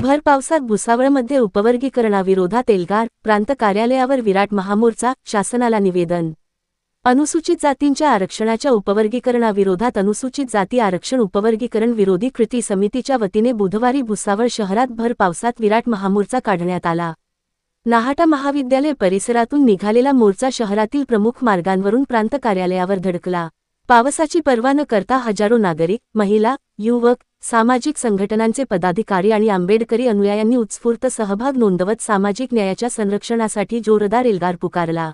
भर पावसात भुसावळमध्ये उपवर्गीकरणाविरोधात एल्गार प्रांत कार्यालयावर विराट महामोर्चा, शासनाला निवेदन। अनुसूचित जातींच्या आरक्षणाच्या उपवर्गीकरणाविरोधात अनुसूचित जाती आरक्षण उपवर्गीकरण विरोधी कृती समितीच्या वतीने बुधवारी भुसावळ शहरात भर पावसात विराट महामोर्चा काढण्यात आला। नाहाटा महाविद्यालय परिसरातून निघालेला मोर्चा शहरातील प्रमुख मार्गांवरून प्रांत कार्यालयावर धडकला। पावसाची पर्वा न करता हजारो नागरिक, महिला, युवक, सामाजिक संघटनांचे पदाधिकारी आणि आंबेडकरी अनुयायांनी उत्स्फूर्त सहभाग नोंदवत सामाजिक न्यायाच्या संरक्षणासाठी जोरदार एल्गार पुकारला।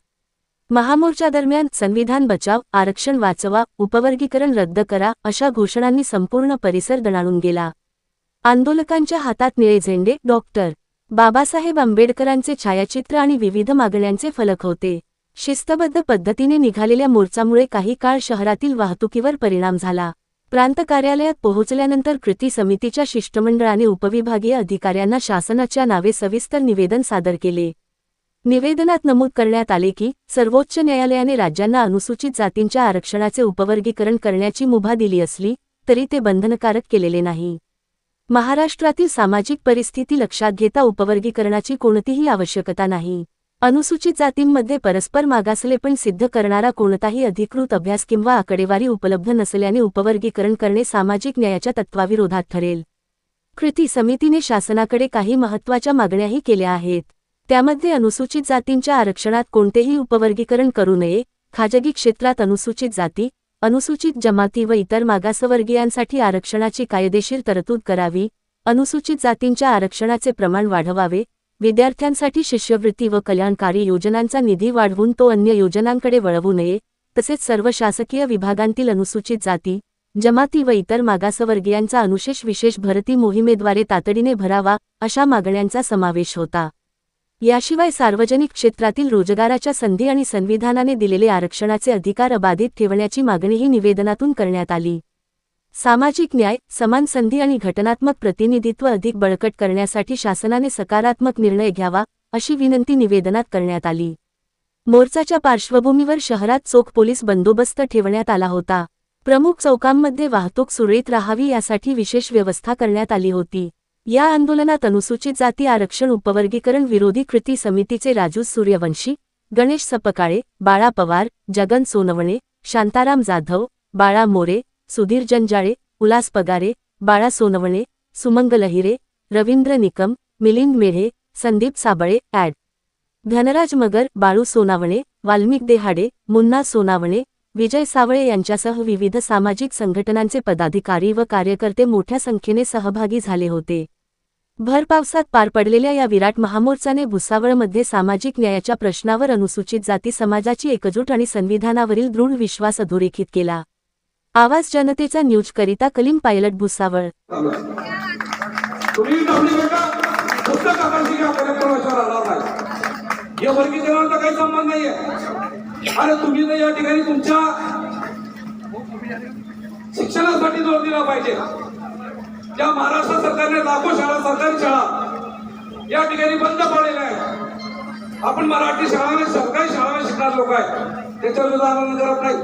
महामोर्चादरम्यान संविधान बचाव, आरक्षण वाचवा, उपवर्गीकरण रद्द करा अशा घोषणांनी संपूर्ण परिसर दणाणून गेला। आंदोलकांच्या हातात निळे झेंडे, डॉक्टर बाबासाहेब आंबेडकरांचे छायाचित्र आणि विविध मागण्यांचे फलक होते। शिस्तबद्ध पद्धतीने निघालेल्या मोर्चामुळे काही काळ शहरातील वाहतुकीवर परिणाम झाला। प्रांत कार्यालयात पोहोचल्यानंतर कृती समितीच्या शिष्टमंडळाने उपविभागीय अधिकाऱ्यांना शासनाच्या नावे सविस्तर निवेदन सादर केले। निवेदनात नमूद करण्यात आले की सर्वोच्च न्यायालयाने राज्यांना अनुसूचित जातींच्या आरक्षणाचे उपवर्गीकरण करण्याची मुभा दिली असली तरी ते बंधनकारक केलेले नाही। महाराष्ट्रातील सामाजिक परिस्थिती लक्षात घेता उपवर्गीकरणाची कोणतीही आवश्यकता नाही। अनुसूचित जातींमध्ये परस्पर मागासलेपण सिद्ध करणारा कोणताही अधिकृत अभ्यास किंवा आकडेवारी उपलब्ध नसल्याने उपवर्गीकरण करणे सामाजिक न्यायाच्या तत्त्वाविरोधात ठरेल। कृती समितीने शासनाकडे काही महत्त्वाच्या मागण्याही केल्या आहेत। त्यामध्ये अनुसूचित जातींच्या आरक्षणात कोणतेही उपवर्गीकरण करू नये, खाजगी क्षेत्रात अनुसूचित जाती, अनुसूचित जमाती व इतर मागासवर्गीयांसाठी आरक्षणाची कायदेशीर तरतूद करावी, अनुसूचित जातींच्या आरक्षणाचे प्रमाण वाढवावे, विद्यार्थ्यांसाठी शिष्यवृत्ती व कल्याणकारी योजनांचा निधी वाढवून तो अन्य योजनांकडे वळवू नये, तसेच सर्व शासकीय विभागांतील अनुसूचित जाती, जमाती व इतर मागासवर्गीयांचा अनुशेष विशेष भरती मोहिमेद्वारे तातडीने भरावा अशा मागण्यांचा समावेश होता। याशिवाय सार्वजनिक क्षेत्रातील रोजगाराच्या संधी आणि संविधानाने दिलेले आरक्षणाचे अधिकार अबाधित ठेवण्याची मागणीही निवेदनातून करण्यात आली। सामाजिक न्याय, समान संधी आणि घटनात्मक प्रतिनिधित्व अधिक बळकट करण्यासाठी शासनाने सकारात्मक निर्णय घ्यावा अशी विनंती निवेदनात करण्यात आली। मोर्चाच्या पार्श्वभूमीवर शहरात चोख पोलीस बंदोबस्त ठेवण्यात आला होता। प्रमुख चौकांमध्ये वाहतूक सुरळीत राहावी यासाठी विशेष व्यवस्था करण्यात आली होती। या आंदोलनात अनुसूचित जाती आरक्षण उपवर्गीकरण विरोधी कृती समितीचे राजू सूर्यवंशी, गणेश सपकाळे, बाळा पवार, जगन सोनवणे, शांताराम जाधव, बाळा मोरे, सुधीर जंजाळे, उल्हास पगारे, बाळा सोनवणे, सुमंगल हिरे, रवींद्र निकम, मिलिंद मेढे, संदीप साबळे, ॲड. धनराज मगर, बाळू सोनावणे, वाल्मिक देहाडे, मुन्ना सोनावणे, विजय सावळे यांच्यासह विविध सामाजिक संघटनांचे पदाधिकारी व कार्यकर्ते मोठ्या संख्येने सहभागी झाले होते। भर पावसात पार पडलेल्या या विराट महामोर्चाने भुसावळमध्ये सामाजिक न्यायाच्या प्रश्नावर अनुसूचित जाती समाजाची एकजूट आणि संविधानावरील दृढ विश्वास अधोरेखित केला। आवाज जनतेचा न्यूज करिता कलीम पायलट, भुसावळ। काही संबंध नाहीये। अरे तुम्ही तर या ठिकाणी तुमच्या शिक्षणासाठी जोर दिला पाहिजे। ज्या महाराष्ट्र सरकारने लाखो शाळा, सरकारी शाळा या ठिकाणी बंद पडलेल्या आहेत। आपण मराठी शाळांमध्ये, सरकारी शाळांमध्ये शिकणारे लोक आहेत, त्याच्या विरोधात आंदोलन करत नाही।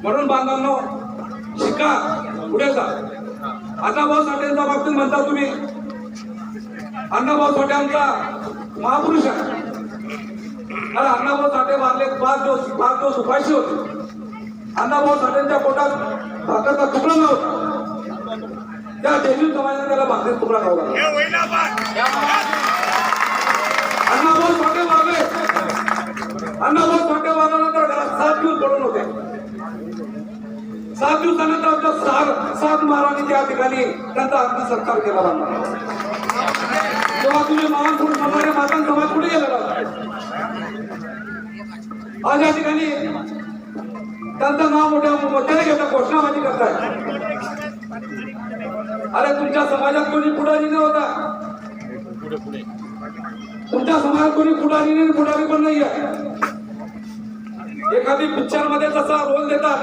म्हणून बांधवांनो, शिका, पुढे जा। अण्णाभाऊ साठेंच्या बाबतीत म्हणता तुम्ही, अण्णाभाऊ साठे आमचा महापुरुष आहे। अरे अण्णाभाऊ साठे वारले 5 दिवस उपाशी होते। अण्णाभाऊ साठेंच्या पोटात भाकरचा तुकडा नव्हता, त्या देवी समाजाने त्याला भाकरीचा तुकडा खाऊ घातला। अण्णाभाऊ साठे वारले, अण्णाभाऊ साठे वारल्यानंतर घरात 7 दिवस पडून होते। 7 दिवसानंतर आमच्या 7 महाराणी त्या ठिकाणी त्यांचा अंत्यसंस्कार केला जाणार। तेव्हा तुम्ही महान पुरुष म्हणणारे माता समाज कुठे गेलेला? आज या ठिकाणी त्यांचं नाव मोठ्याने घेता घोषणाबाजी करताय। अरे तुमच्या समाजात कोणी पुढारी नाही होता, तुमच्या समाजात कोणी पुढारी नाही, पुढारी पण नाही आहे। एखादी पिक्चर मध्ये जसा रोल देतात,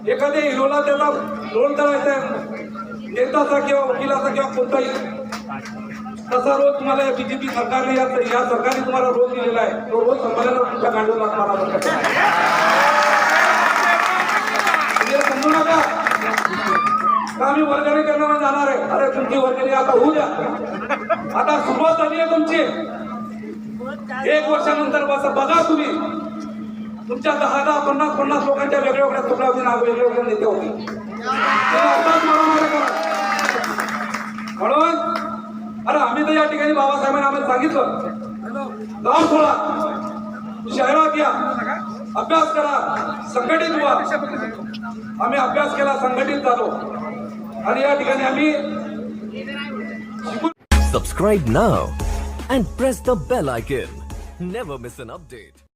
एखाद्या हिरोला त्याचा रोल करायचा नेताचा किंवा वकिलाचा किंवा कोणताही, तसा रोल तुम्हाला या बीजेपी सरकारने या सरकारने तुम्हाला रोल दिलेला आहे। तो रोल संभाळायला तुमच्या गांडूला समजू नका। आम्ही वर्गणी करणार जाणार आहे. अरे तुमची वर्गणी आता होऊ द्या. आता सुरुवात झाली आहे तुमची. 1 वर्षानंतर बघा तुम्ही तुमच्या 10-50 लोकांच्या वेगळ्या वेगळ्या तुकड्या होती ना, वेगळे वेगळे नेते होते. म्हणून अरे आम्ही तर या ठिकाणी बाबासाहेबांनी आम्हाला सांगितलं, गाव सोडा, शहरात या, अभ्यास करा, संघटित व्हा. आम्ही अभ्यास केला, संघटित झालो आणि या ठिकाणी आम्ही Subscribe now and press the bell icon. Never miss an update.